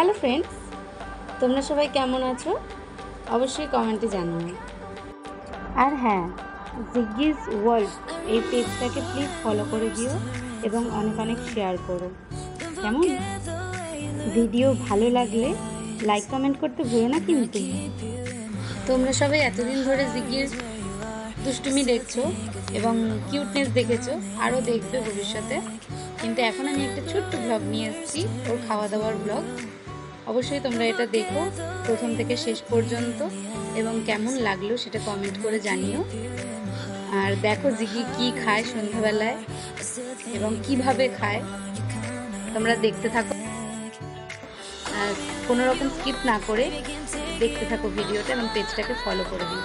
Hello friends, তোমরা সবাই কেমন আছো? অবশ্যই কমেন্টে জানিও। আর হ্যাঁ, জিগ্গিস ওয়ার্ল্ড এই পেজটাকে প্লিজ ফলো করে দিও এবং অনেক অনেক শেয়ার করো। কেমন? ভিডিও ভালো লাগলে লাইক কমেন্ট করতে ভুলো না কিন্তু। তোমরা সবাই এতদিন ধরে জিগ্গির দুষ্টুমি দেখছো এবং কিউটনেস দেখেছো, আরও দেখবে ভবিষ্যতে। কিন্তু এখন আমি একটা ছোট্ট ব্লগ নিয়ে এসেছি, ওর খাওয়া দাওয়ার ব্লগ। অবশ্যই তোমরা এটা দেখো প্রথম থেকে শেষ পর্যন্ত এবং কেমন লাগলো সেটা কমেন্ট করে জানিও। আর দেখো জিগি কি খায় সন্ধ্যাবেলায় এবং কিভাবে খায়, তোমরা দেখতে থাকো। আর কোনো রকম স্কিপ না করে দেখতে থাকো ভিডিওটা এবং পেজটাকে ফলো করে দিও।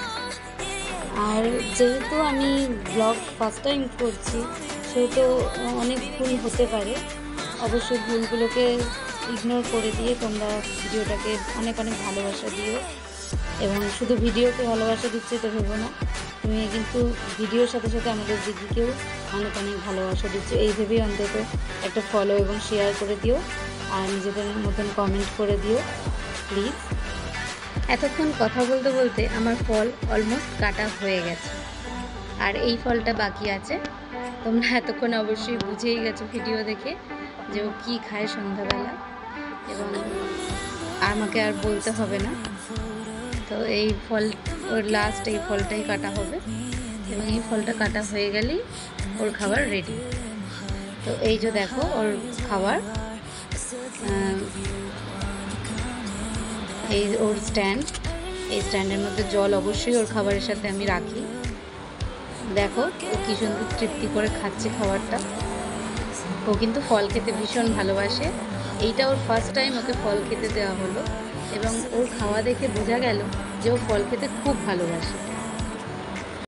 আর যেহেতু আমি ব্লগ ফার্স্ট টাইম করছি, সেহেতু অনেক ভুল হতে পারে। অবশ্যই ভুলগুলোকে ইগনোর করে দিয়ে তোমরা ভিডিওটাকে অনেক অনেক ভালোবাসা দিও। এবং শুধু ভিডিওকে ভালোবাসা দিচ্ছে তো ভেবো না, তুমি কিন্তু ভিডিওর সাথে সাথে আমাদের জিগিকেও অনেক অনেক ভালোবাসা দিচ্ছ। এই ভেবেই অন্তত একটা ফলো এবং শেয়ার করে দিও আর নিজেদের মতন কমেন্ট করে দিও প্লিজ। এতক্ষণ কথা বলতে বলতে আমার ফল অলমোস্ট কাটা হয়ে গেছে, আর এই ফলটা বাকি আছে। তোমরা এতক্ষণ অবশ্যই বুঝেই গেছো ভিডিও দেখে যে ও কী খায় সন্ধ্যাবেলা, এবং আমাকে আর বলতে হবে না। তো এই ফল ওর লাস্ট এই ফলটাই কাটা হবে, এবং এই ফলটা কাটা হয়ে গেলেই ওর খাবার রেডি। তো এই যে দেখো ওর খাবার, এই ওর স্ট্যান্ড, এই স্ট্যান্ডের মধ্যে জল অবশ্যই ওর খাবারের সাথে আমি রাখি। দেখো ও কী সুন্দর তৃপ্তি করে খাচ্ছে খাবারটা। ও কিন্তু ফল খেতে ভীষণ ভালোবাসে। এইটা ওর ফার্স্ট টাইম ওকে ফল খেতে দেওয়া হলো, এবং ওর খাওয়া দেখে বোঝা গেল যে ও ফল খেতে খুব ভালোবাসে।